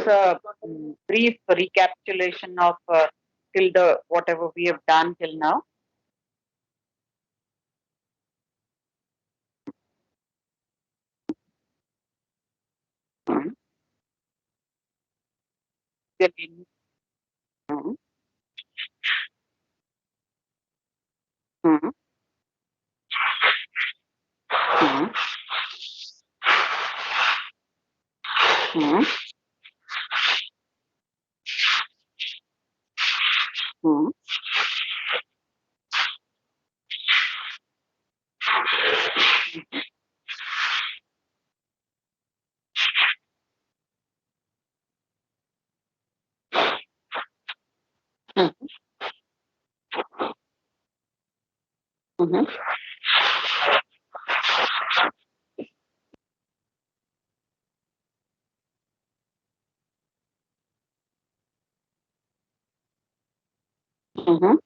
a brief recapitulation of till the whatever we have done till now. Mhm. Mhm. Mhm. Mhm. Mhm. Mhm. Mhm. Mhm. Mhm.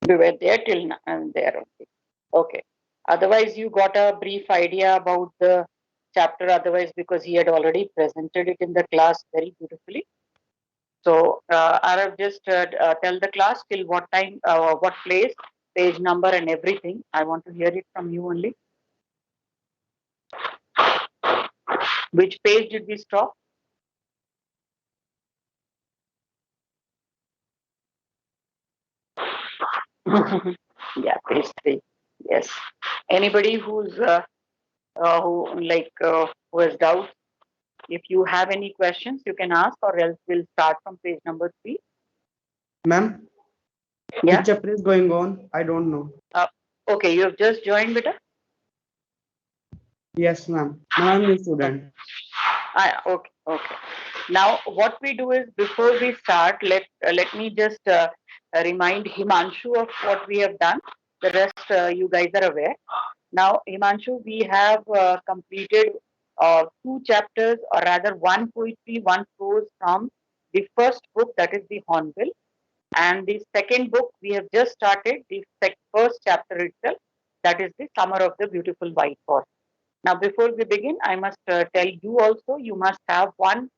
We were there till now and there only. Okay. Otherwise, you got a brief idea about the chapter. Otherwise, because he had already presented it in the class very beautifully. So I have just tell the class till what time, what place, page number, and everything. I want to hear it from you only. Which page did we stop? Yeah, page 3. Yes. Anybody who has doubts, if you have any questions, you can ask, or else we'll start from page number 3. Ma'am, Yeah. which chapter is going on? I don't know. Okay, you have just joined, beta. Yes, ma'am. Ma'am, I'm new student. Okay, okay. Now, what we do is before we start, let me just remind Himanshu of what we have done. The rest you guys are aware. Now, Himanshu, we have completed 2 chapters, or rather one poetry, one prose from the first book, that is the Hornbill, and the second book we have just started, the first chapter itself, that is the Summer of the Beautiful White Horse. Now, before we begin, I must tell you also, you must have one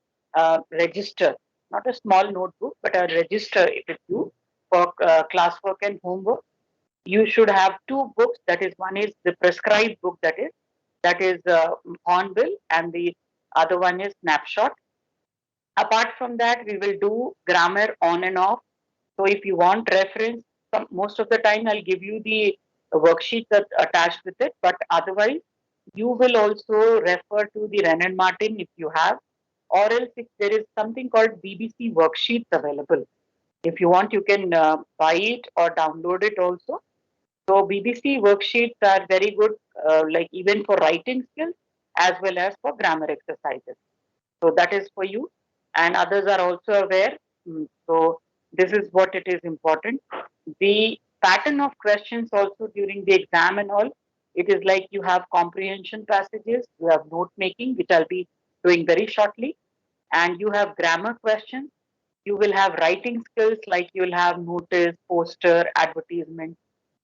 register, not a small notebook, but a register with you for classwork and homework. You should have 2 books. That is, one is the prescribed book, that is Hornbill, and the other one is Snapshot. Apart from that, we will do grammar on and off. So if you want reference, most of the time I'll give you the worksheet that attached with it. But otherwise, you will also refer to the Ren and Martin if you have, or else if there is something called BBC worksheets available. If you want, you can buy it or download it also. So BBC worksheets are very good, like even for writing skills as well as for grammar exercises. So that is for you, and others are also aware. So this is what it is important. The pattern of questions also during the exam and all, it is like you have comprehension passages, you have note making, which I'll be doing very shortly, and you have grammar questions. You will have writing skills, like you will have notice, poster, advertisement,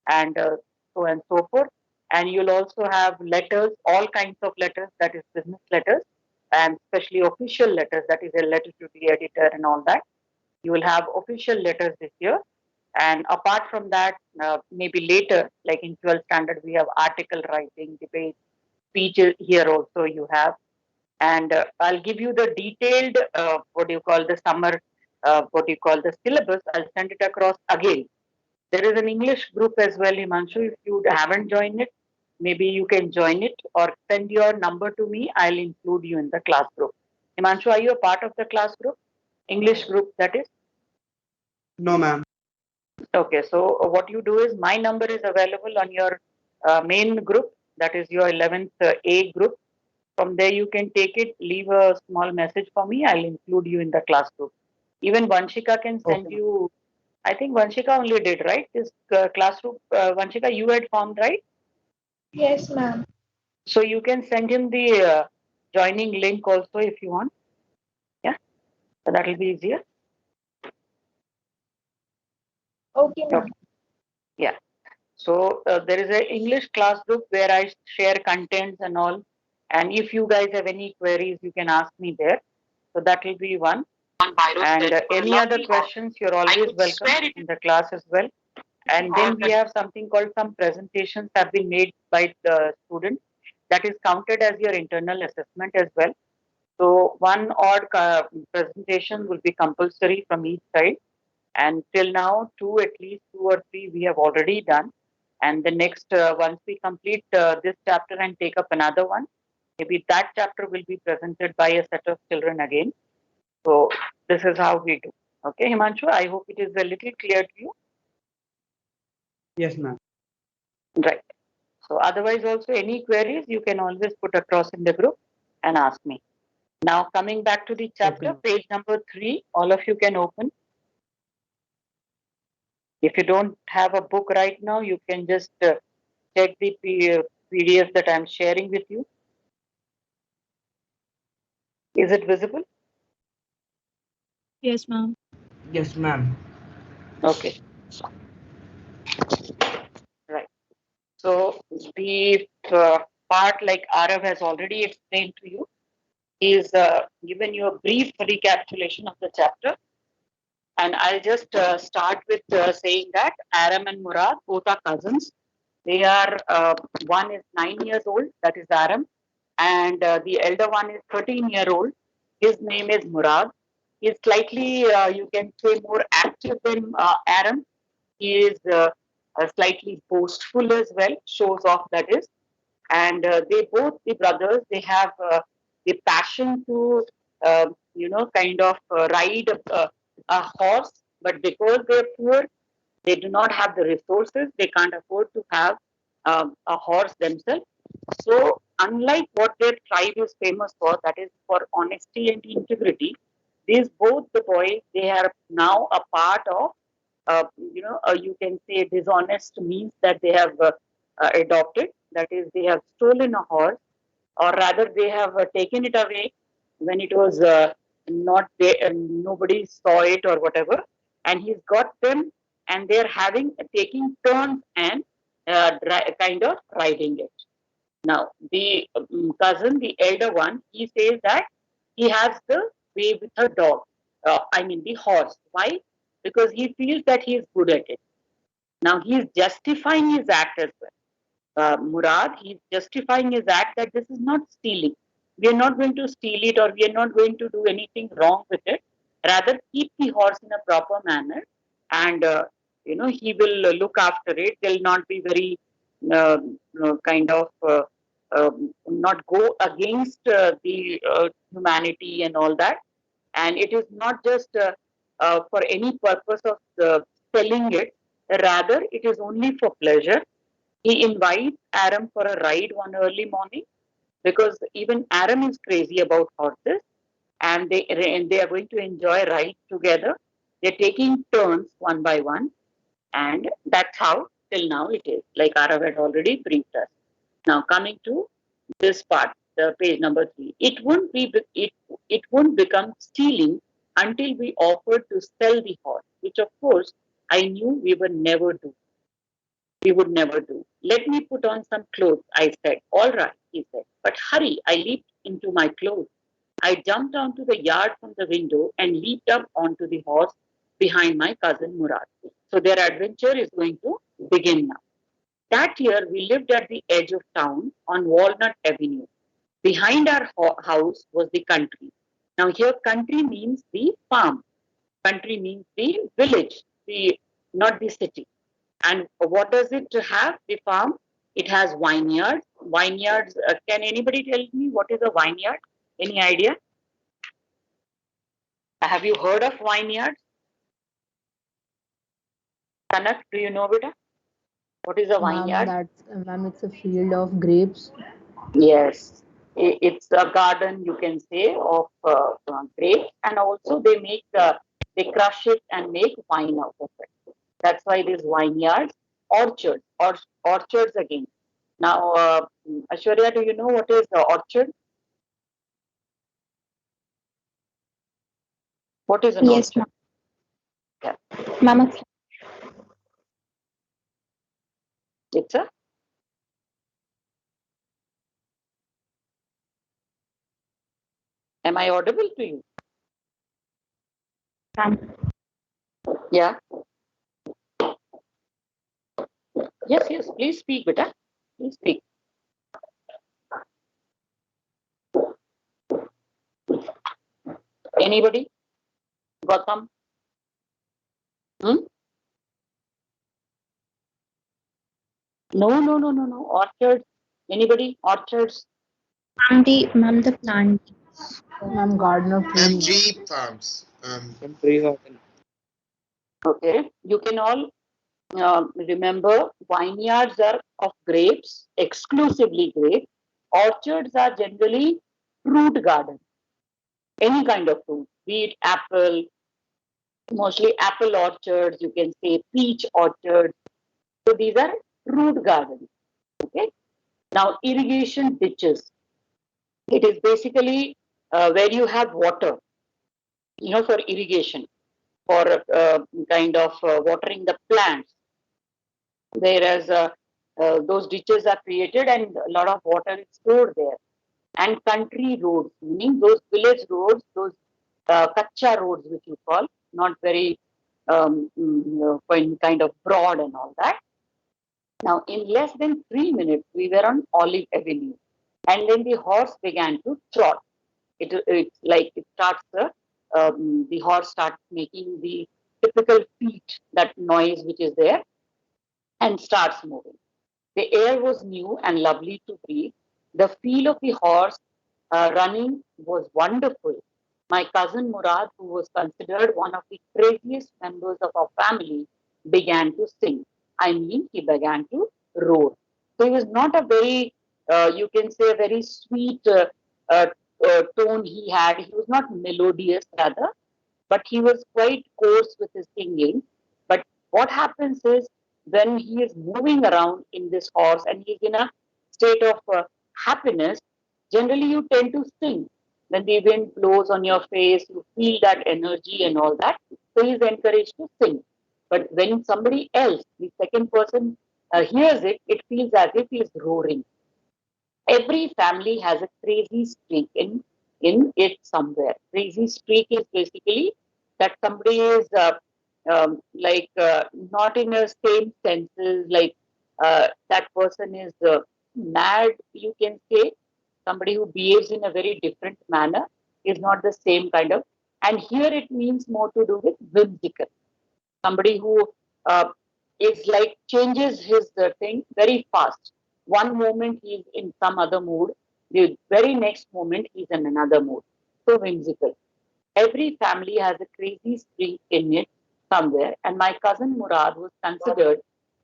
and so and so forth. And you'll also have letters, all kinds of letters, that is business letters, and especially official letters, that is a letter to the editor and all that. You will have official letters this year. And apart from that, maybe later, like in 12th standard, we have article writing, debate, speeches here also you have. And I'll give you the detailed, what do you call the summer, what do you call the syllabus. I'll send it across again. There is an English group as well, Himanshu. If you haven't joined it, maybe you can join it or send your number to me. I'll include you in the class group. Himanshu, are you a part of the class group? English group, that is? No, ma'am. Okay, so what you do is my number is available on your main group, that is your 11th A group. From there, you can take it, leave a small message for me. I'll include you in the class group. Even Vanshika can send Okay. you. I think Vanshika only did, right? This classroom, Vanshika, you had formed, right? Yes, ma'am. So you can send him the joining link also if you want. Yeah, so that will be easier. Okay, ma'am. Okay. Yeah. So there is a English class group where I share contents and all, And if you guys have any queries, you can ask me there. So that will be one. And any other questions, you're always welcome in the class as well. And then we have something called some presentations have been made by the students that is counted as your internal assessment as well. So one odd presentation will be compulsory from each side. And till now, at least two or three we have already done. And the next, once we complete this chapter and take up another one, maybe that chapter will be presented by a set of children again. So this is how we do. Okay, Himanshu, I hope it is a little clear to you. Yes, ma'am. Right. So otherwise also any queries you can always put across in the group and ask me. Now coming back to the chapter, Okay. page number 3, all of you can open. If you don't have a book right now, you can just check the PDF that I'm sharing with you. Is it visible? Yes, ma'am. Yes, ma'am. Okay. Right. So the part like Arav has already explained to you is given you a brief recapitulation of the chapter. And I'll just start with saying that Aram and Murad both are cousins. They are, one is 9 years old, that is Aram, and the elder one is 13-year-old. His name is Murad. He's slightly, you can say, more active than Aram. He is slightly boastful as well, shows off that is. And they both, the brothers, they have the passion to, kind of ride a horse, but because they're poor, they do not have the resources, they can't afford to have a horse themselves. So, unlike what their tribe is famous for, that is for honesty and integrity, these both the boys, they are now a part of, you can say dishonest means that they have adopted. That is, they have stolen a horse, or rather, they have taken it away when it was not there, nobody saw it or whatever, and he's got them, and they're having taking turns and kind of riding it. Now, the cousin, the elder one, he says that he has the way with a dog. I mean, the horse. Why? Because he feels that he is good at it. Now, he is justifying his act as well. Murad, he's justifying his act that this is not stealing. We are not going to steal it, or we are not going to do anything wrong with it. Rather, keep the horse in a proper manner, and he will look after it. They'll not be very kind of not go against the humanity and all that. And it is not just for any purpose of selling it. Rather, it is only for pleasure. He invites Aram for a ride one early morning because even Aram is crazy about horses, and they are going to enjoy ride together. They're taking turns one by one, and that's how till now it is. Like Aram had already briefed us. Now coming to this part, the page number 3, it won't become stealing until we offered to sell the horse, which of course I knew we would never do. Let me put on some clothes, I said. All right, he said. But hurry, I leaped into my clothes. I jumped onto the yard from the window and leaped up onto the horse behind my cousin Murad. So their adventure is going to begin now. That year, we lived at the edge of town on Walnut Avenue. Behind our house was the country. Now, here, country means the farm. Country means the village, not the city. And what does it have, the farm? It has vineyards. Vineyards, can anybody tell me what is a vineyard? Any idea? Have you heard of vineyards? Kanak, do you know, beta? What is a vineyard? Ma'am, it's a field of grapes. Yes. It's a garden, you can say, of grapes. And also they crush it and make wine out of it. That's why it is vineyards, orchards, or orchards again. Now, Ashwarya, do you know what is the orchard? What is an Yes, orchard? ma'am. Yeah. Ma'am, It's a Am I audible to you? Ma'am. Yeah. Yes, yes. Please speak, beta. Please speak. Anybody? Gautam? Hmm? No, no, no, no, no. Orchards. Anybody? Orchards. The plant. Ma'am, gardener trees. Tree farms. Some trees are there. Okay. You can all remember vineyards are of grapes, exclusively grapes. Orchards are generally fruit gardens, any kind of fruit, be it apple, mostly apple orchards, you can say peach orchards. So these are fruit gardens. Okay. Now, irrigation ditches. It is basically where you have water, for irrigation, for kind of watering the plants. Whereas those ditches are created and a lot of water is stored there. And country roads, meaning those village roads, those kacha roads, which you call, not very kind of broad and all that. Now, in less than 3 minutes, we were on Olive Avenue, and then the horse began to trot. It's like it starts the horse starts making the typical feet, that noise which is there, and starts moving. The air was new and lovely to breathe. The feel of the horse running was wonderful. My cousin Murad, who was considered one of the craziest members of our family, began to sing. I mean, he began to roar. So he was not a very, you can say, a very sweet uh, tone he had. He was not melodious, rather, but he was quite coarse with his singing. But what happens is when he is moving around in this horse and he's in a state of happiness, generally you tend to sing. When the wind blows on your face, you feel that energy and all that. So he's encouraged to sing. But when somebody else, the second person, hears it, it feels as if he's roaring. Every family has a crazy streak in it somewhere. Crazy streak is basically that somebody is not in the same senses, like that person is mad, you can say. Somebody who behaves in a very different manner is not the same kind of. And here it means more to do with whimsical. Somebody who uh, is like changes his thing very fast. One moment he's in some other mood, the very next moment he's in another mood. So whimsical. Every family has a crazy streak in it somewhere, and my cousin Murad was considered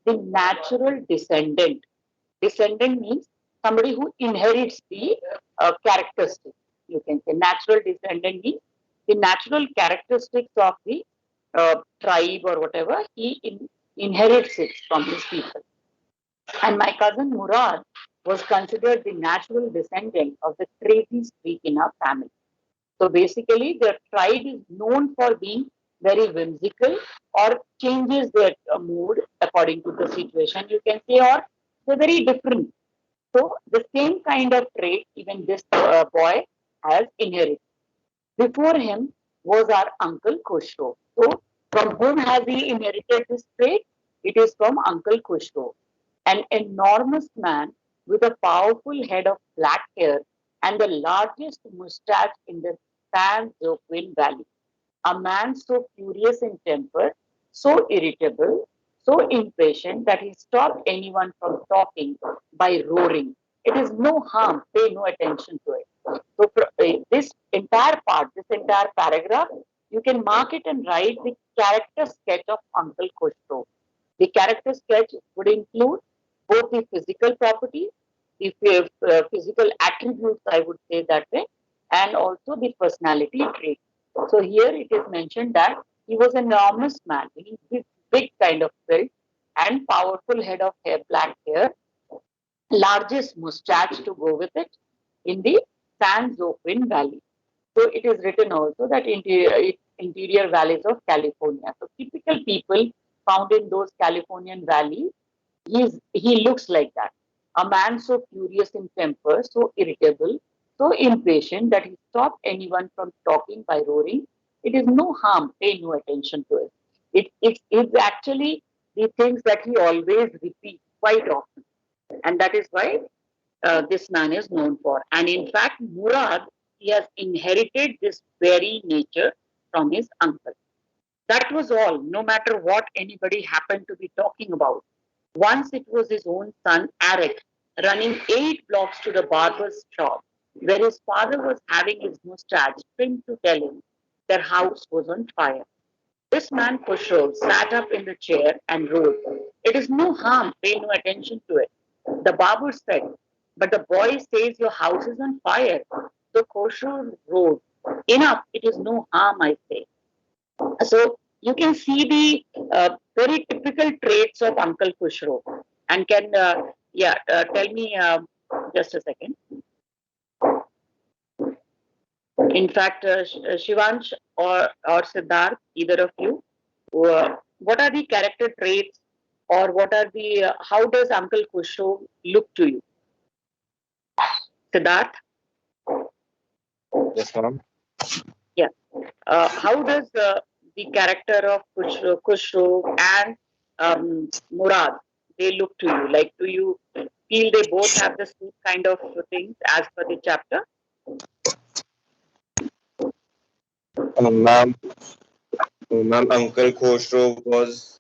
the natural descendant. Descendant means somebody who inherits the characteristics. You can say natural descendant means the natural characteristics of the tribe or whatever, inherits it from his people. And my cousin Murad was considered the natural descendant of the crazy streak in our family. So basically, the tribe is known for being very whimsical or changes their mood according to the situation, you can say, or they're very different. So the same kind of trait even this boy has inherited. Before him was our uncle Khushro. So from whom has he inherited this trait? It is from Uncle Khushro, an enormous man with a powerful head of black hair and the largest mustache in the San Joaquin Valley. A man so furious in temper, so irritable, so impatient that he stopped anyone from talking by roaring. It is no harm, pay no attention to it. So, this entire part, this entire paragraph, you can mark it and write the character sketch of Uncle Khushro. The character sketch would include both the physical properties, the physical attributes, I would say that way, and also the personality trait. So here it is mentioned that he was an enormous man, meaning big kind of build and powerful head of hair, black hair, largest mustache to go with it in the San Joaquin Valley. So it is written also that interior valleys of California. So typical people found in those Californian valleys, he looks like that. A man so furious in temper, so irritable, so impatient that he stopped anyone from talking by roaring, "It is no harm, pay no attention to it." It's actually the things that he always repeats quite often. And that is why this man is known for. And in fact, Murad, he has inherited this very nature from his uncle. That was all, no matter what anybody happened to be talking about. Once it was his own son, Arik, running 8 blocks to the barber's shop, where his father was having his mustache trimmed to tell him their house was on fire. This man Khosrow sat up in the chair and wrote, "It is no harm, pay no attention to it." The barber said, "But the boy says your house is on fire." So Khosrow wrote, "Enough, it is no harm, I say." So you can see the very typical traits of Uncle Khosrow. And can, tell me just a second. In fact, Shivansh or Siddharth, either of you, what are the character traits or what are the, how does Uncle Khosrow look to you? Siddharth? Yes, ma'am. Yeah. How does the character of Khosrow and Murad, they look to you? Like, do you feel they both have the same kind of things as per the chapter? Ma'am, Uncle Khosrow was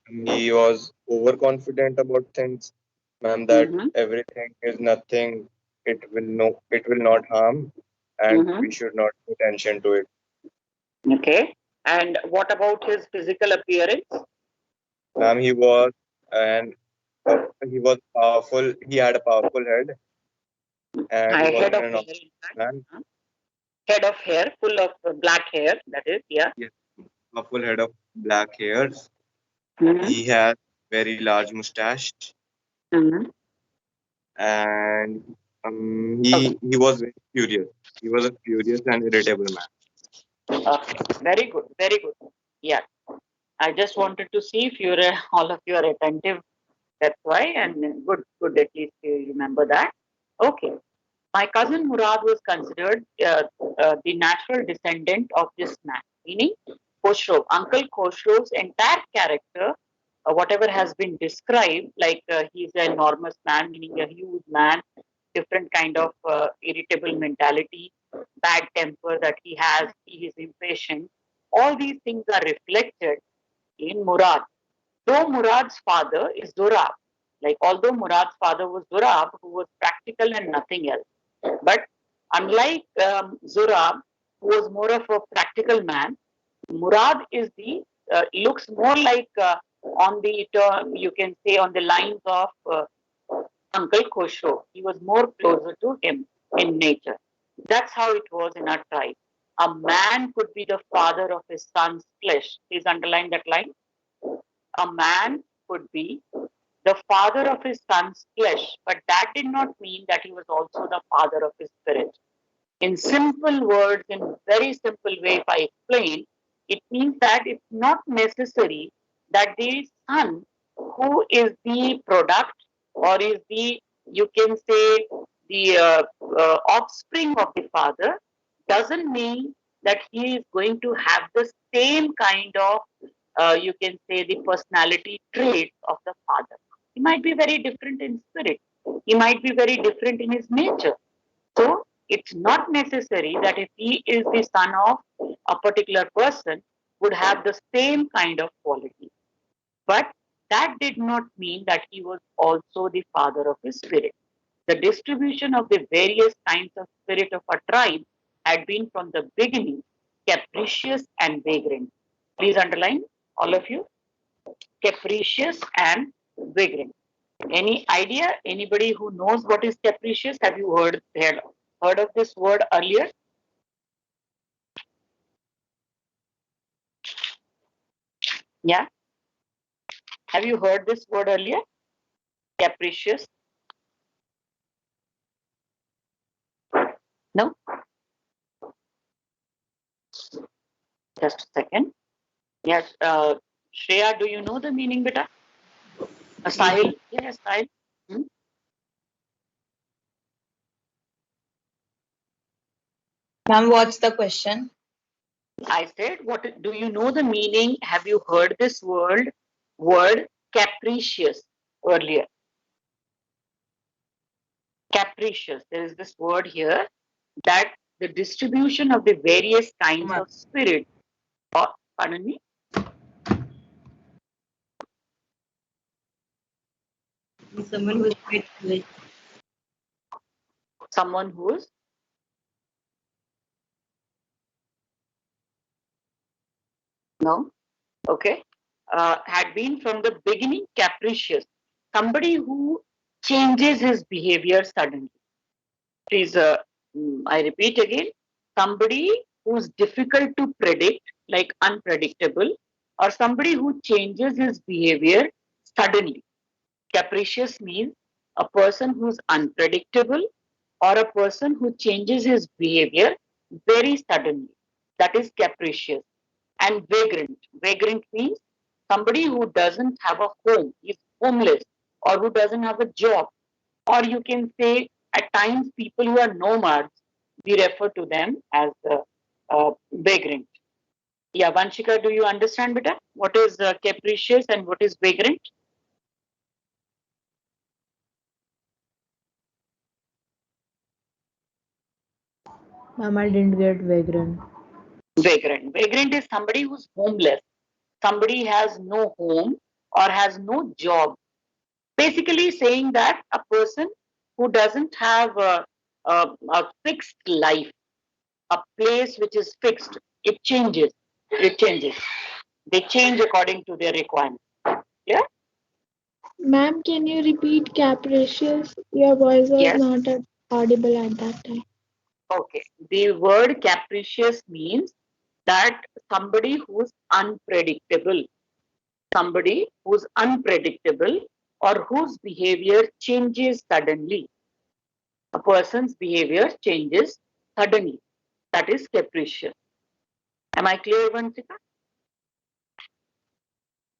he was overconfident about things, ma'am. That Mm-hmm. everything is nothing. It will not harm, and Mm-hmm. we should not pay attention to it. Okay. And what about his physical appearance? Ma'am, and he was powerful. He had a powerful head, and he A was head of an hair, honest in fact. man. Huh? Head of hair, full of black hair, that is, yeah. Yes, a full head of black hairs. Mm-hmm. He had very large mustache, Mm-hmm. and Okay. he was very furious. He was a furious and irritable man. Okay. Very good. Very good. Yeah. I just wanted to see if you're all of you are attentive. That's why, and good. At least you remember that. Okay. My cousin Murad was considered the natural descendant of this man, meaning Khosrow. Uncle Khosrow's entire character, whatever has been described, like he's an enormous man, meaning a huge man, different kind of irritable mentality, bad temper that he has, he is impatient. All these things are reflected in Murad. Though Murad's father is Zurab, like although Murad's father was Zurab, who was practical and nothing else. But unlike Zurab, who was more of a practical man, Murad is the looks more like on the term, you can say on the lines of Uncle Khosrow. He was more closer to him in nature. That's how it was in our tribe. A man could be the father of his son's flesh. Please underline that line. A man could be the father of his son's flesh, but that did not mean that he was also the father of his spirit. In simple words, in very simple way, if I explain, it means that it's not necessary that the son who is the product or is the, you can say, the offspring of the father doesn't mean that he is going to have the same kind of, you can say, the personality traits of the father. He might be very different in spirit. He might be very different in his nature. So it's not necessary that if he is the son of a particular person, would have the same kind of quality. But that did not mean that he was also the father of his spirit. The distribution of the various kinds of spirit of a tribe had been from the beginning capricious and vagrant. Please underline, all of you, capricious and vagrant. Any idea? Anybody who knows what is capricious? Have you heard of this word earlier? Yeah. Have you heard this word earlier? Capricious? No? Just a second. Yes. Shreya, do you know the meaning, beta? Sahil? Yes, Sahil. Hmm? Ma'am, what's the question? I said, do you know the meaning? Have you heard this word capricious earlier? Capricious. There is this word here that the distribution of the various kinds Ma'am. of spirit. Or, pardon me? Someone who is quite like Someone who is no, okay, had been from the beginning capricious. Somebody who changes his behavior suddenly. Please, I repeat again, somebody who's difficult to predict, like unpredictable, or somebody who changes his behavior suddenly. Capricious means a person who's unpredictable or a person who changes his behavior very suddenly. That is capricious. And vagrant. Vagrant means somebody who doesn't have a home, is homeless, or who doesn't have a job. Or you can say at times people who are nomads, we refer to them as vagrant. Yeah, Vanshika, do you understand, beta? What is capricious and what is vagrant? Ma'am, I didn't get vagrant. Vagrant. Vagrant is somebody who's homeless. Somebody has no home or has no job. Basically saying that a person who doesn't have a fixed life, a place which is fixed, it changes. It changes. They change according to their requirements. Yeah? Ma'am, can you repeat capricious? Your voice was Yes. not audible at that time. Okay. The word capricious means that somebody who's unpredictable, somebody who's unpredictable or whose behavior changes suddenly. A person's behavior changes suddenly. That is capricious. Am I clear, Vanshika?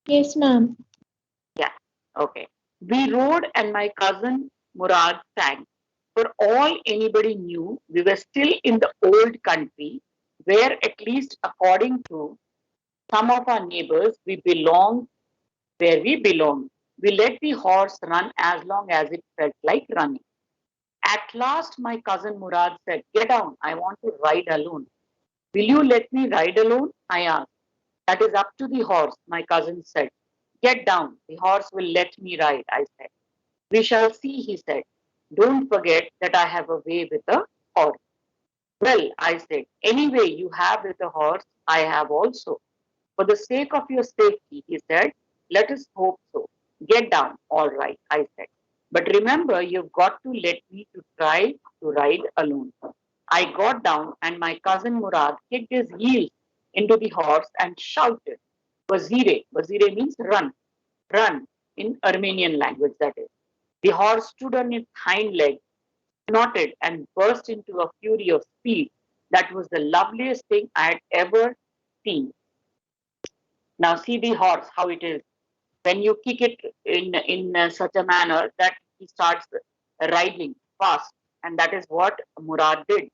Yes, ma'am. Yeah. Okay. We rode and my cousin Murad sang. For all anybody knew, we were still in the old country where, at least according to some of our neighbors, we belonged where we belonged. We let the horse run as long as it felt like running. At last, my cousin Murad said, "Get down, I want to ride alone." "Will you let me ride alone?" I asked. "That is up to the horse," my cousin said. "Get down, the horse will let me ride," I said. "We shall see," he said. "Don't forget that I have a way with a horse." "Well," I said, "any way you have with a horse, I have also." "For the sake of your safety," he said, "let us hope so. Get down." "All right," I said. "But remember, you've got to let me to try to ride alone." I got down and my cousin Murad kicked his heels into the horse and shouted, "Wazire." Wazire means run, run in Armenian language, that is. The horse stood on its hind legs, snorted, and burst into a fury of speed. That was the loveliest thing I had ever seen. Now see the horse, how it is. When you kick it in such a manner that he starts riding fast, and that is what Murad did.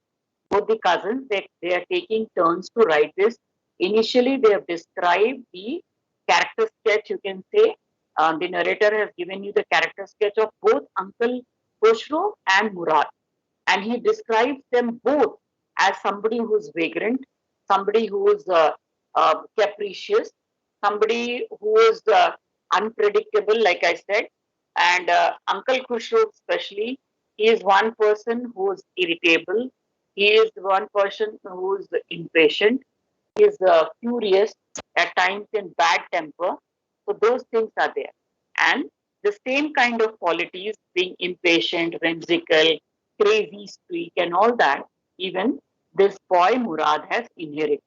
Both the cousins, they are taking turns to write this. Initially, they have described the character sketch, you can say. The narrator has given you the character sketch of both Uncle Khosrow and Murad. And he describes them both as somebody who's vagrant, somebody who's capricious, somebody who is unpredictable, like I said. And Uncle Khosrow, especially, he is one person who is irritable. He is one person who is impatient. He is furious, at times in bad temper. So those things are there. And the same kind of qualities, being impatient, whimsical, crazy streak, and all that, even this boy Murad has inherited.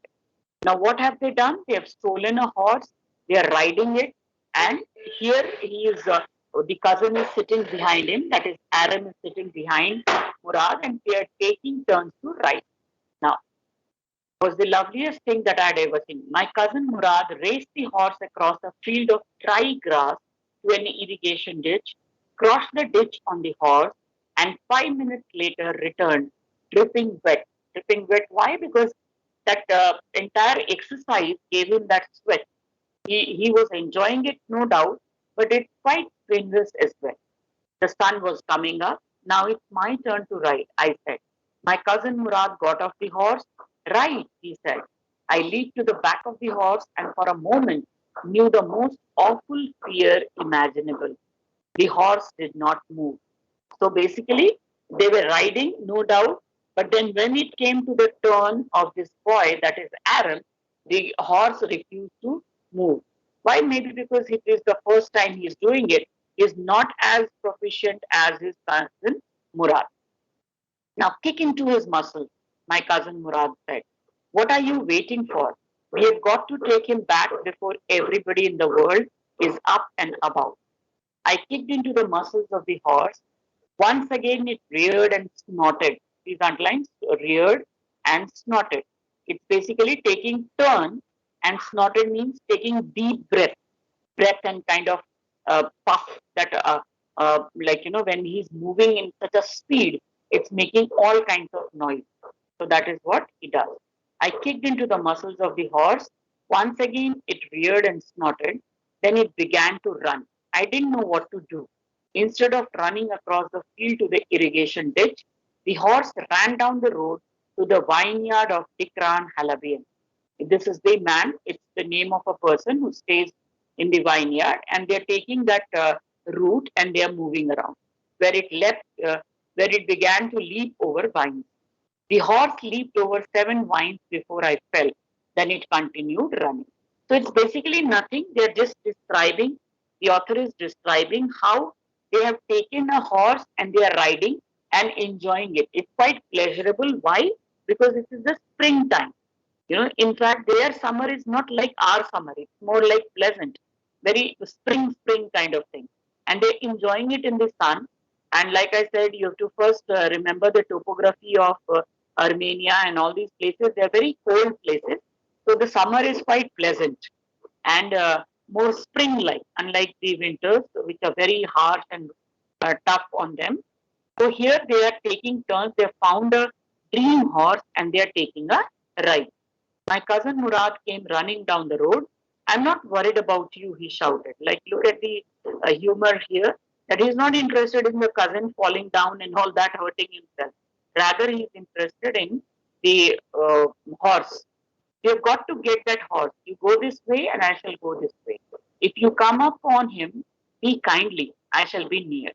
Now, what have they done? They have stolen a horse, they are riding it, and here he is, the cousin is sitting behind him, that is, Aaron is sitting behind Murad, and they are taking turns to ride. Now, it was the loveliest thing that I had ever seen. My cousin Murad raced the horse across a field of dry grass to an irrigation ditch, crossed the ditch on the horse, and 5 minutes later returned, dripping wet, dripping wet. Why? Because that entire exercise gave him that sweat. He was enjoying it, no doubt, but it's quite strenuous as well. The sun was coming up. Now it's my turn to ride, I said. My cousin Murad got off the horse. Ride, he said. I leaped to the back of the horse and for a moment knew the most awful fear imaginable. The horse did not move. So basically, they were riding, no doubt, but then when it came to the turn of this boy, that is Aaron, the horse refused to move. Why? Maybe because it is the first time he is doing it. He is not as proficient as his cousin Murad. Now kick into his muscle, my cousin Murad said. What are you waiting for? We have got to take him back before everybody in the world is up and about. I kicked into the muscles of the horse. Once again, it reared and snorted. These underlines, reared and snorted. It's basically taking turn, and snorted means taking deep breath and kind of puff that, like, when he's moving in such a speed, it's making all kinds of noise. So that is what he does. I kicked into the muscles of the horse. Once again, it reared and snorted. Then it began to run. I didn't know what to do. Instead of running across the field to the irrigation ditch, the horse ran down the road to the vineyard of Dikran Halabian. This is the man, it's the name of a person who stays in the vineyard, and they're taking that route and they are moving around. Where it began to leap over vines. The horse leaped over 7 vines before I fell. Then it continued running. So it's basically nothing. They're just describing, the author is describing how they have taken a horse and they are riding and enjoying it. It's quite pleasurable. Why? Because it is the springtime. In fact, their summer is not like our summer. It's more like pleasant, very spring kind of thing. And they're enjoying it in the sun. And like I said, you have to first remember the topography of Armenia and all these places. They're very cold places. So the summer is quite pleasant and more spring-like, unlike the winters, which are very harsh and tough on them. So here they are taking turns. They found a dream horse and they are taking a ride. My cousin Murad came running down the road. I'm not worried about you, he shouted. Like, look at the humor here, that he's not interested in the cousin falling down and all that, hurting himself. Rather, he's interested in the horse. You've got to get that horse. You go this way and I shall go this way. If you come upon him, be kindly, I shall be near.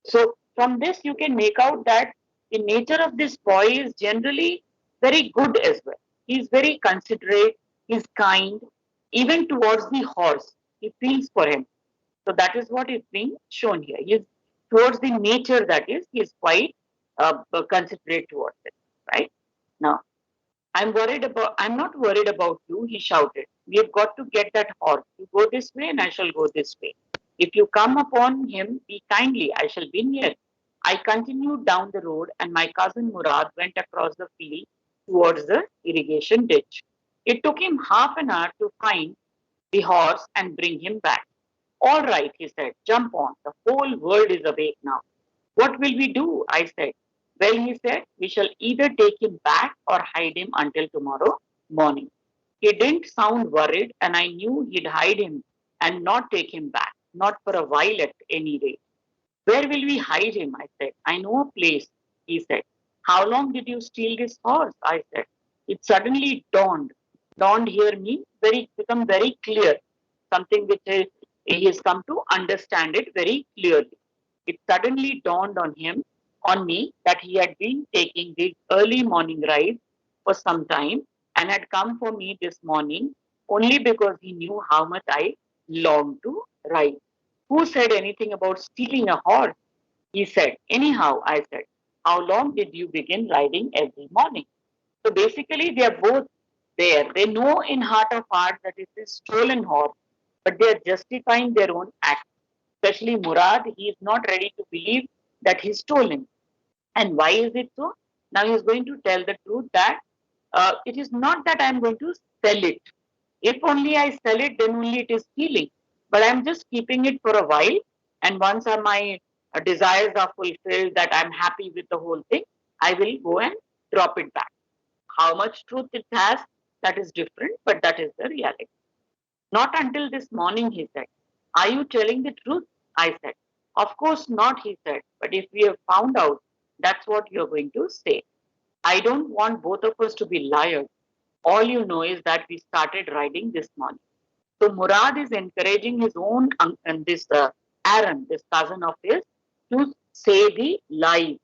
So from this, you can make out that the nature of this boy is generally very good as well. He's very considerate, he's kind, even towards the horse. He feels for him. So that is what is being shown here. He's towards the nature, that is, he is quite considerate towards it, right? Now, I'm not worried about you, he shouted. We have got to get that horse. You go this way and I shall go this way. If you come upon him, be kindly, I shall be near. I continued down the road and my cousin Murad went across the field towards the irrigation ditch. It took him half an hour to find the horse and bring him back. All right, he said, jump on. The whole world is awake now. What will we do? I said. Well, he said, we shall either take him back or hide him until tomorrow morning. He didn't sound worried, and I knew he'd hide him and not take him back, not for a while at any rate. Where will we hide him? I said. I know a place, he said. How long did you steal this horse? I said. It suddenly dawned. Dawned here means become very clear, something which he has come to understand it very clearly. It suddenly dawned on me, that he had been taking the early morning ride for some time and had come for me this morning only because he knew how much I longed to ride. Who said anything about stealing a horse? He said. Anyhow, I said, how long did you begin riding every morning? So basically, they are both there. They know in heart of heart that it is stolen horse, but they are justifying their own act. Especially Murad, he is not ready to believe that he's stolen. And why is it so? Now he is going to tell the truth that it is not that I am going to sell it. If only I sell it, then only it is stealing. But I am just keeping it for a while. And once my desires are fulfilled, that I am happy with the whole thing, I will go and drop it back. How much truth it has, that is different, but that is the reality. Not until this morning, he said. Are you telling the truth? I said. Of course not, he said. But if we have found out, that's what you're going to say. I don't want both of us to be liars. All you know is that we started riding this morning. So Murad is encouraging his own and this Aaron, this cousin of his, to say the lie.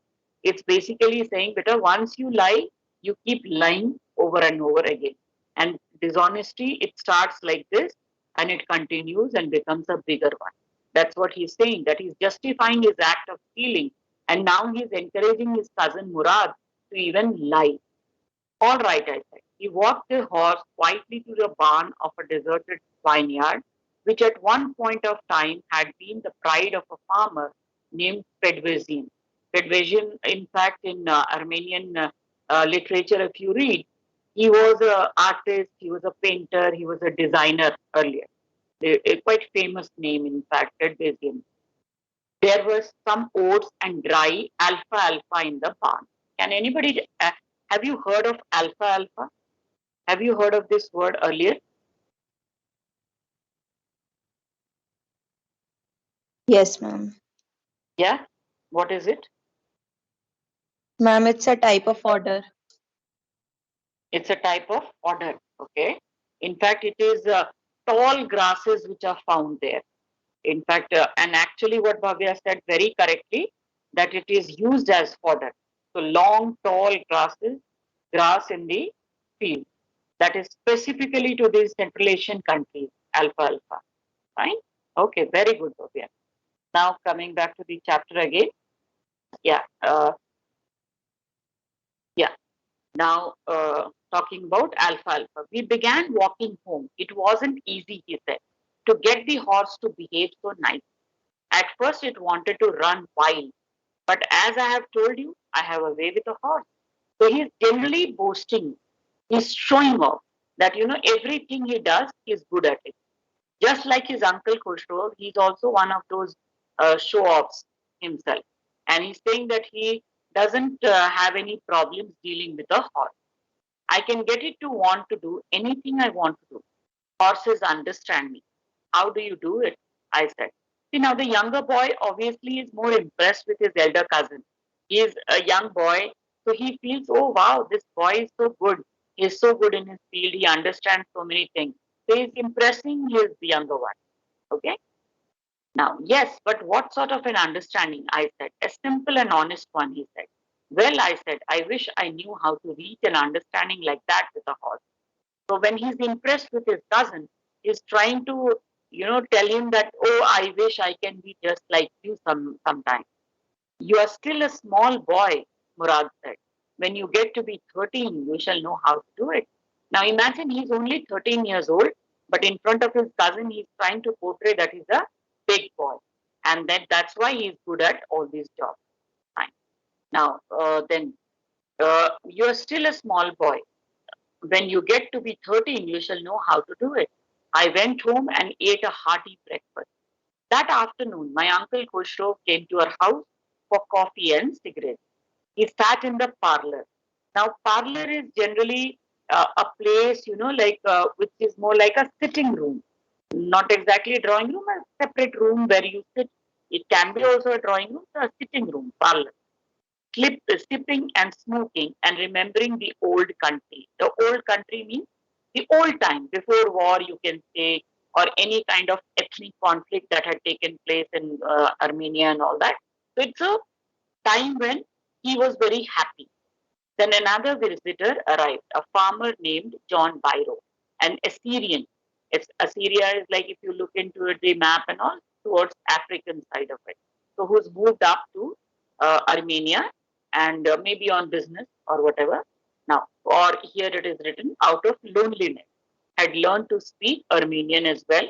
It's basically saying, better once you lie, you keep lying over and over again. And dishonesty, it starts like this and it continues and becomes a bigger one. That's what he's saying, that he's justifying his act of stealing. And now he's encouraging his cousin Murad to even lie. All right, I said. He walked the horse quietly to the barn of a deserted vineyard, which at one point of time had been the pride of a farmer named Fedvezin. Fedvezin, in fact, in Armenian literature, if you read, he was an artist, he was a painter, he was a designer earlier. A quite famous name, in fact, Fedvezin. There was some oats and dry alfalfa in the barn. Can anybody, have you heard of alfalfa? Have you heard of this word earlier? Yes, ma'am. Yeah? What is it? Ma'am, it's a type of order. It's a type of fodder, okay? In fact, it is tall grasses which are found there. In fact, and actually what Bhavya said very correctly, that it is used as fodder. So long, tall grasses, grass in the field. That is specifically to these Central Asian countries, alfalfa. Fine? Okay, very good, Bhavya. Now coming back to the chapter again. Yeah. Now talking about alfalfa. We began walking home. It wasn't easy, he said, to get the horse to behave so nice. At first it wanted to run wild. But as I have told you, I have a way with a horse. So he's generally boasting. He's showing off that, everything he does, he's good at it. Just like his uncle Khosrow, he's also one of those show-offs himself. And he's saying that he doesn't have any problems dealing with a horse. I can get it to want to do anything I want to do. Horses understand me. How do you do it? I said. See, now the younger boy obviously is more impressed with his elder cousin. He is a young boy, so he feels, oh wow, this boy is so good. He is so good in his field. He understands so many things. So he's impressing his younger one. Okay? Now, yes, but what sort of an understanding? I said. A simple and honest one, he said. Well, I said, I wish I knew how to reach an understanding like that with a horse. So when he's impressed with his cousin, he's trying to, tell him that, oh, I wish I can be just like you sometime. You are still a small boy, Murad said. When you get to be 13, you shall know how to do it. Now imagine he's only 13 years old, but in front of his cousin, he's trying to portray that he's a big boy. And that's why he's good at all these jobs. Fine. Now, you're still a small boy. When you get to be 13, you shall know how to do it. I went home and ate a hearty breakfast. That afternoon, my uncle Khosrow came to our house for coffee and cigarettes. He sat in the parlor. Now, parlor is generally a place, which is more like a sitting room. Not exactly a drawing room, a separate room where you sit. It can be also a drawing room, a sitting room, parlor. Sipping and smoking and remembering the old country. The old country means the old time, before war, you can say, or any kind of ethnic conflict that had taken place in Armenia and all that. So it's a time when he was very happy. Then another visitor arrived, a farmer named John Byro, an Assyrian. Assyria is like, if you look into the map and all, towards African side of it. So who's moved up to Armenia and maybe on business or whatever. Now, or here it is written, out of loneliness, had learned to speak Armenian as well.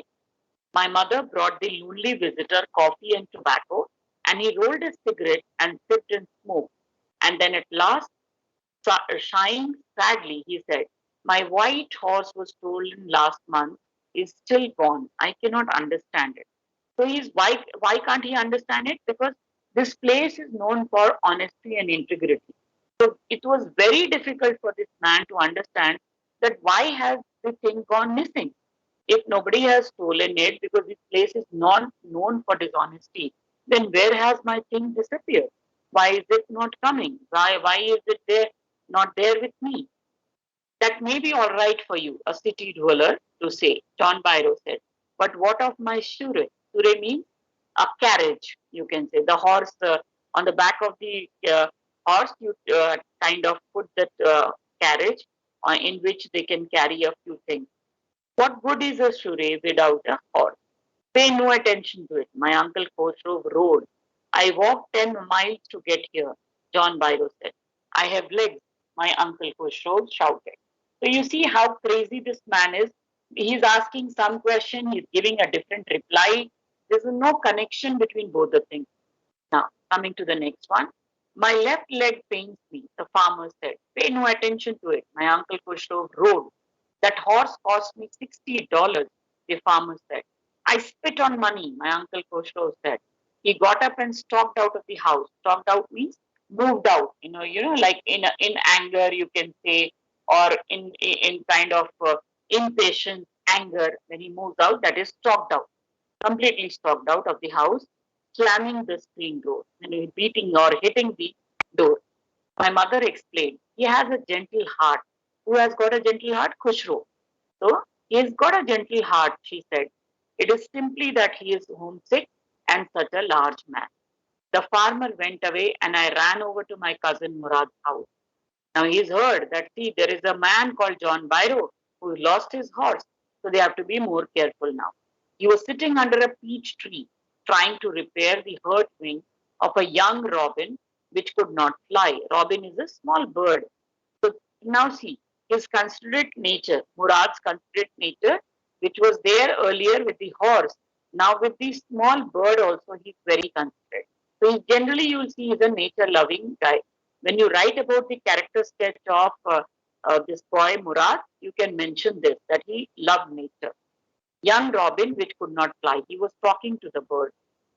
My mother brought the lonely visitor coffee and tobacco, and he rolled a cigarette and sipped and smoked. And then at last, sighing sadly, he said, my white horse was stolen last month, is still gone. I cannot understand it. So why can't he understand it? Because this place is known for honesty and integrity. So it was very difficult for this man to understand that why has the thing gone missing? If nobody has stolen it because this place is not known for dishonesty, then where has my thing disappeared? Why is it not coming? Why is it there not there with me? That may be all right for you, a city dweller, to say, John Byro said. But what of my shure? Shure means a carriage, you can say. The horse, on the back of the horse, you kind of put that carriage in which they can carry a few things. What good is a shure without a horse? Pay no attention to it. My uncle Khosrow rode. I walked 10 miles to get here, John Byro said. I have legs, my uncle Khosrow shouted. So you see how crazy this man is. He's asking some question, he's giving a different reply. There's no connection between both the things. Now, coming to the next one. My left leg pains me, the farmer said. Pay no attention to it. My uncle Khosrow rode. That horse cost me $60, the farmer said. I spit on money, my uncle Khosrow said. He got up and stalked out of the house. Stalked out means moved out. Like in anger, you can say, or in kind of impatience, anger. When he moves out, that is stalked out, completely stalked out of the house, slamming the screen door and beating or hitting the door. My mother explained, he has a gentle heart. Who has got a gentle heart? Khusro. So he has got a gentle heart, she said. It is simply that he is homesick and such a large man. The farmer went away and I ran over to my cousin Murad's house. Now he's heard that, see, there is a man called John Byro who lost his horse. So they have to be more careful now. He was sitting under a peach tree trying to repair the hurt wing of a young robin which could not fly. Robin is a small bird. So now see, his considerate nature, Murad's considerate nature, which was there earlier with the horse, now with the small bird also, he's very considerate. So he generally, you'll see, he's a nature-loving guy. When you write about the character sketch of this boy Murad, you can mention this, that he loved nature. Young robin, which could not fly, he was talking to the bird.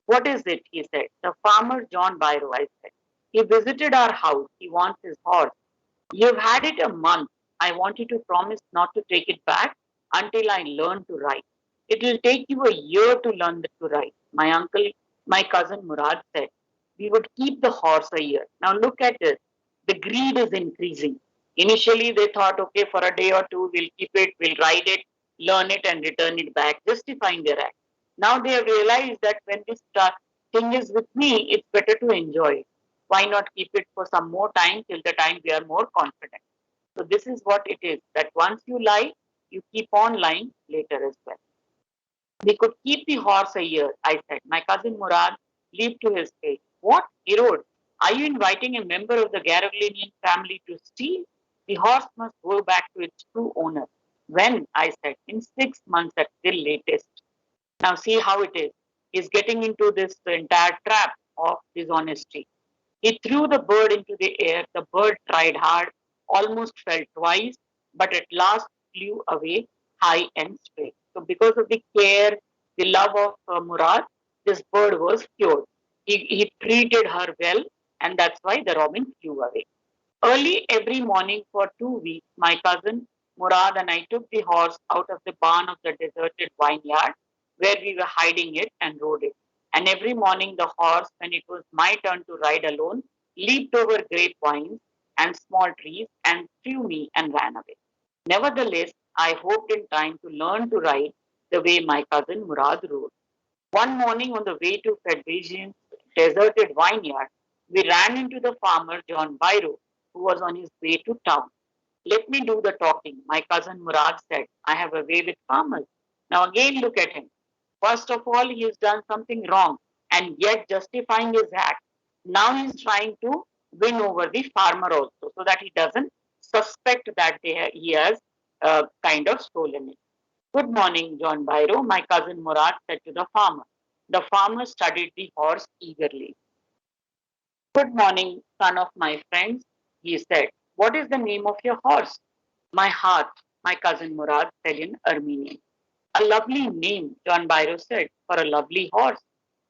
What is it? He said. The farmer John Byro, I said. He visited our house. He wants his horse. You've had it a month. I want you to promise not to take it back until I learn to ride. It will take you a year to learn to ride. My cousin Murad said. We would keep the horse a year. Now look at this. The greed is increasing. Initially, they thought, okay, for a day or two, we'll keep it, we'll ride it, learn it, and return it back, justifying their act. Now they have realized that when this thing is with me, it's better to enjoy it. Why not keep it for some more time till the time we are more confident? So this is what it is, that once you lie, you keep on lying later as well. We could keep the horse a year, I said. My cousin Murad leaped to his feet. What? He roared. Are you inviting a member of the Garaglinian family to steal? The horse must go back to its true owner. When? I said. In 6 months at the latest. Now see how it is. He's getting into this entire trap of dishonesty. He threw the bird into the air. The bird tried hard, almost fell twice, but at last flew away high and straight. So because of the care, the love of Murad, this bird was cured. He treated her well, and that's why the robin flew away. Early every morning for 2 weeks, my cousin Murad and I took the horse out of the barn of the deserted vineyard where we were hiding it and rode it. And every morning the horse, when it was my turn to ride alone, leaped over grapevines and small trees and threw me and ran away. Nevertheless, I hoped in time to learn to ride the way my cousin Murad rode. One morning on the way to Fedvision's deserted vineyard, we ran into the farmer John Byro, who was on his way to town. Let me do the talking, my cousin Murad said. I have a way with farmers. Now again look at him. First of all, he has done something wrong and yet justifying his act. Now he's trying to win over the farmer also so that he doesn't suspect that he has kind of stolen it. Good morning, John Byro, my cousin Murad said to the farmer. The farmer studied the horse eagerly. Good morning, son of my friends, he said. What is the name of your horse? My heart, my cousin Murad said in Armenian. A lovely name, John Byro said, for a lovely horse.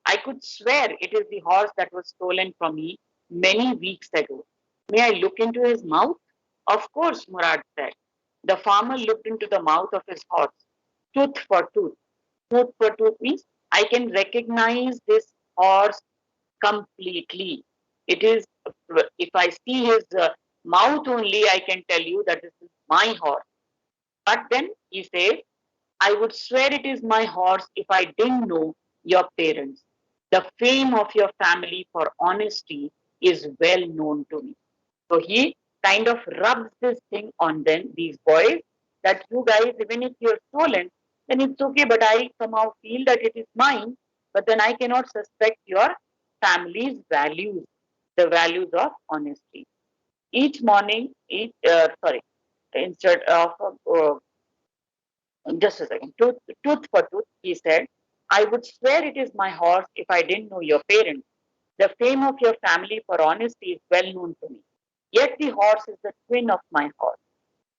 I could swear it is the horse that was stolen from me many weeks ago. May I look into his mouth? Of course, Murad said. The farmer looked into the mouth of his horse. Tooth for tooth. Tooth for tooth means I can recognize this horse completely. It is, if I see his mouth only, I can tell you that this is my horse. But then he says, I would swear it is my horse if I didn't know your parents. The fame of your family for honesty is well known to me. So he kind of rubs this thing on them, these boys, that you guys, even if you're stolen, then it's okay, but I somehow feel that it is mine, but then I cannot suspect your family's values, the values of honesty. Each morning, instead of just a second. Tooth for tooth, he said, I would swear it is my horse if I didn't know your parents. The fame of your family for honesty is well known to me. Yet the horse is the twin of my horse.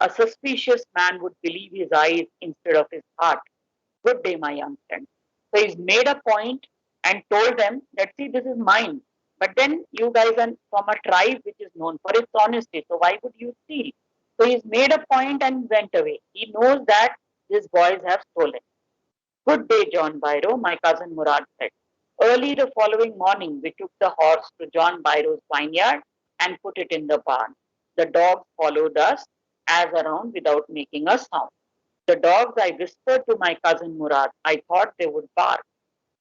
A suspicious man would believe his eyes instead of his heart. Good day, my young friend. So he's made a point and told them that, see, this is mine. But then you guys are from a tribe which is known for its honesty. So why would you steal? So he's made a point and went away. He knows that these boys have stolen. Good day, John Byro, my cousin Murad said. Early the following morning, we took the horse to John Byro's vineyard and put it in the barn. The dogs followed us as around without making a sound. The dogs, I whispered to my cousin Murad. I thought they would bark.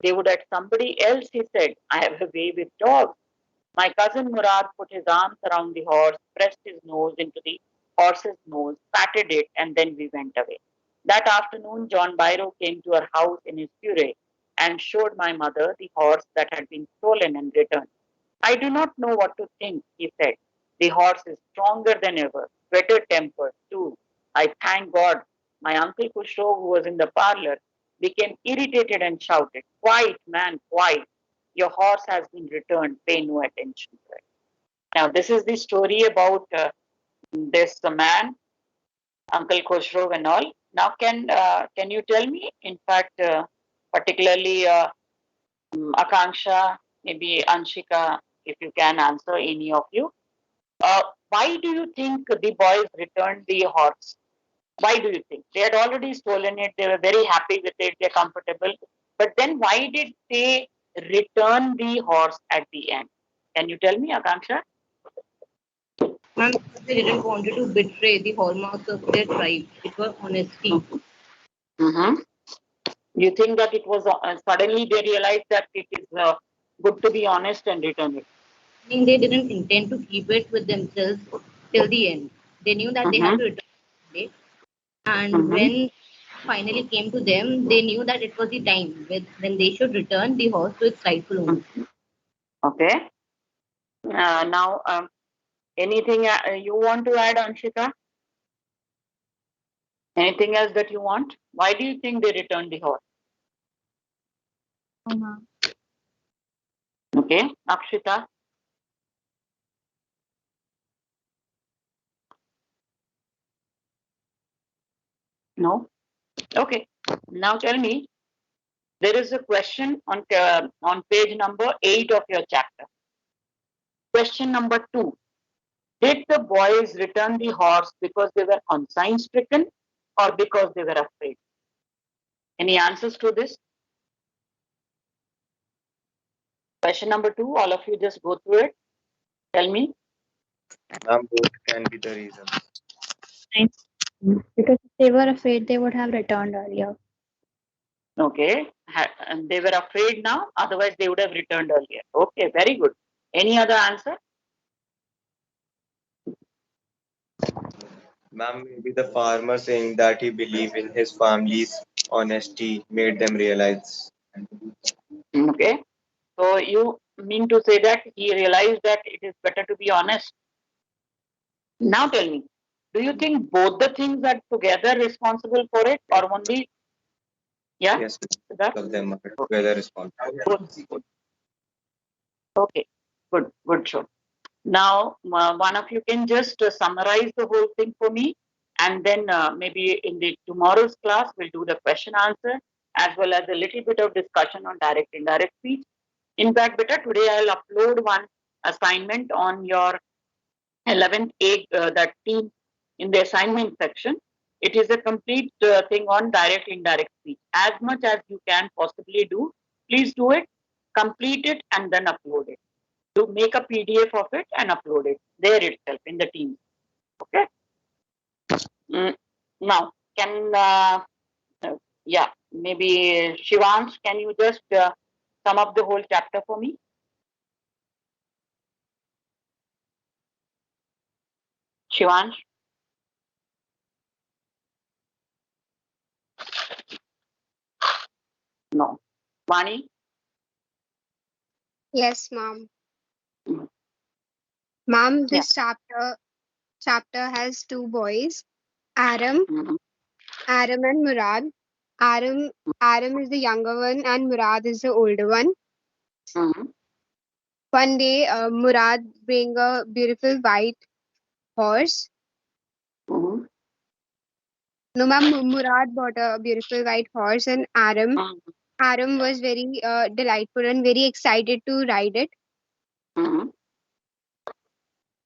They would at somebody else, he said. I have a way with dogs. My cousin Murad put his arms around the horse, pressed his nose into the horse's nose, patted it, and then we went away. That afternoon, John Byro came to our house in his fury and showed my mother the horse that had been stolen and returned. I do not know what to think, he said. The horse is stronger than ever, better tempered too. I thank God. My uncle Kushro, who was in the parlor, became irritated and shouted, Quiet, man, quiet. Your horse has been returned. Pay no attention to it. Now, this is the story about this man, Uncle Khosrow and all. Now, can you tell me, in fact, particularly Akanksha, maybe Anshika, if you can answer any of you, why do you think the boys returned the horse? Why do you think? They had already stolen it. They were very happy with it. They're comfortable. But then why did they return the horse at the end? Can you tell me, Akanksha? Ma'am, they didn't want to betray the hallmarks of their tribe. It was honesty. Mm-hmm. You think that it was suddenly they realized that it is good to be honest and return it? I mean, they didn't intend to keep it with themselves till the end. They knew that they had to return it. And when finally came to them, they knew that it was the time when they should return the horse to its rightful owner. Okay. Now, anything you want to add, Anshika? Anything else that you want? Why do you think they returned the horse? Okay, Akshita. No. Okay. Now tell me. There is a question on page number 8 of your chapter. Question number 2. Did the boys return the horse because they were conscience stricken or because they were afraid? Any answers to this? Question number 2, all of you just go through it. Tell me. Both can be the reasons. Because if they were afraid, they would have returned earlier. Okay. And they were afraid now, otherwise they would have returned earlier. Okay, very good. Any other answer? Ma'am, maybe the farmer saying that he believed in his family's honesty made them realize. Okay. So you mean to say that he realized that it is better to be honest? Now tell me, do you think both the things are together responsible for it or only? Yeah? Yes, Siddharth? both of them are together responsible. Good. Okay, good show. Now, one of you can just summarize the whole thing for me, and then maybe in the tomorrow's class we'll do the question answer as well as a little bit of discussion on direct indirect speech. In fact, beta, today I'll upload one assignment on your 11th A, that team in the assignment section. It is a complete thing on direct indirect speech. As much as you can possibly do, please do it, complete it, and then upload it. To make a PDF of it and upload it there itself in the team. Okay. Now, can yeah, maybe Shivansh, can you just sum up the whole chapter for me? Shivansh? No. Vani? Yes, ma'am. Mhm. Ma'am, Yeah. this chapter has two boys, Aram, Mhm. Aram and Murad. Aram Aram is the younger one and Murad is the older one. Mhm. One day, Murad bring a beautiful white horse. Mhm. No, ma'am, Murad bought a beautiful white horse, and Mhm. Aram was very delightful and very excited to ride it. Mhm.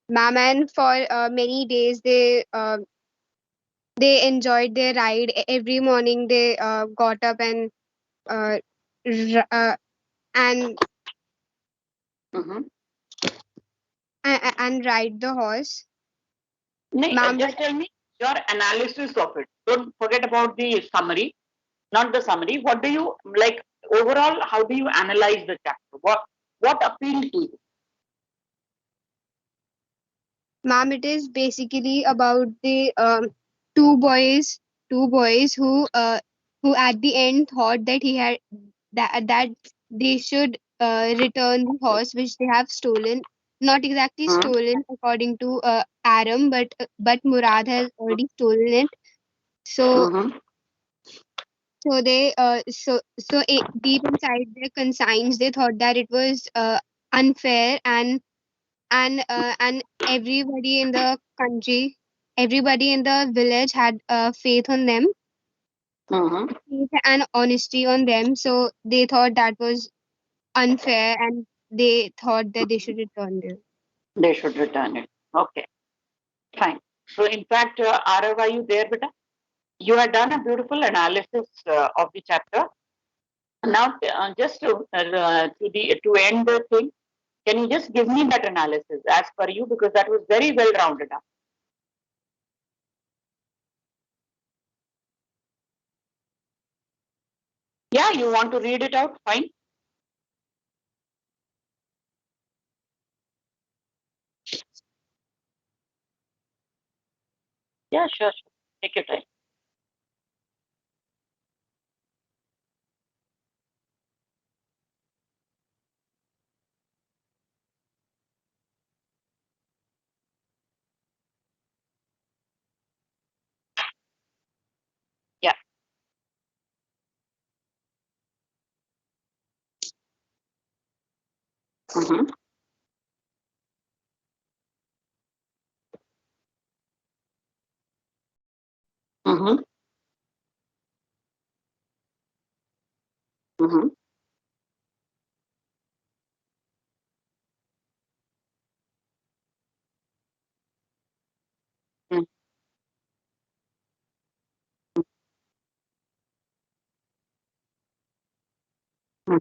Ma'am, and for many days they enjoyed their ride. Every morning they got up and uh, r- and Mhm. and ride the horse. Ma'am, Just tell me your analysis of it. Don't forget about the summary, not the summary. What do you like overall? How do you analyze the chapter? What appealed to you? ma'am, it is basically about the two boys, two boys who at the end thought that he had that they should return the horse which they have stolen. Not exactly Mhm. stolen according to Aram, but Murad has already stolen it. So Mhm. deep inside their conscience they thought that it was unfair, and everybody in the country, everybody in the village had faith on them, Mhm. faith and honesty on them, so they thought that was unfair, and they thought that they should return them. They should return it. Okay, fine. So, in fact, Arav, are you there, beta? You have done a beautiful analysis of the chapter. Now, just to end the thing, can you just give me that analysis as per you, because that was very well rounded up. Yeah, you want to read it out? Fine. Yeah, sure, sure. Take your time. Yeah. Mm-hmm. Mm-hmm. Mm-hmm. Mm-hmm.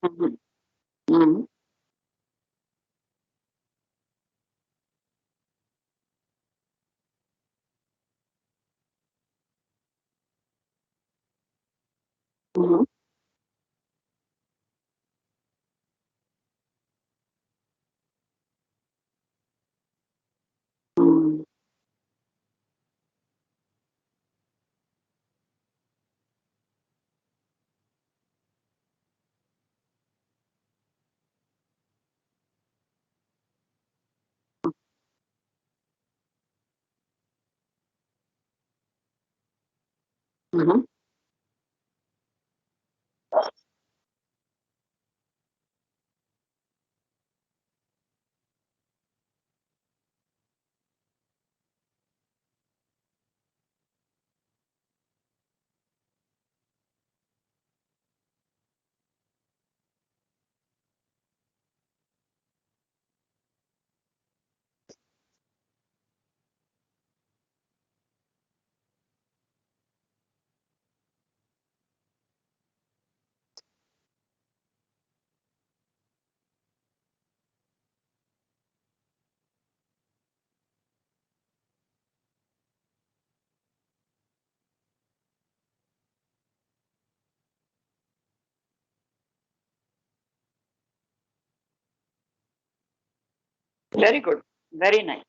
Mm-hmm. Mm-hmm. Mm-hmm. Mm-hmm. Very good. Very nice.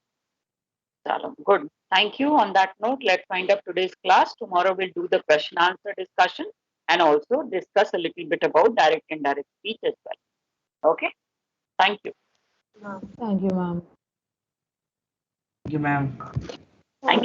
Chalo, good. Thank you. On that note, let's wind up today's class. Tomorrow we'll do the question answer discussion and also discuss a little bit about direct and indirect speech as well. Okay. Thank you. Thank you, ma'am. Thank you, ma'am. Thank you.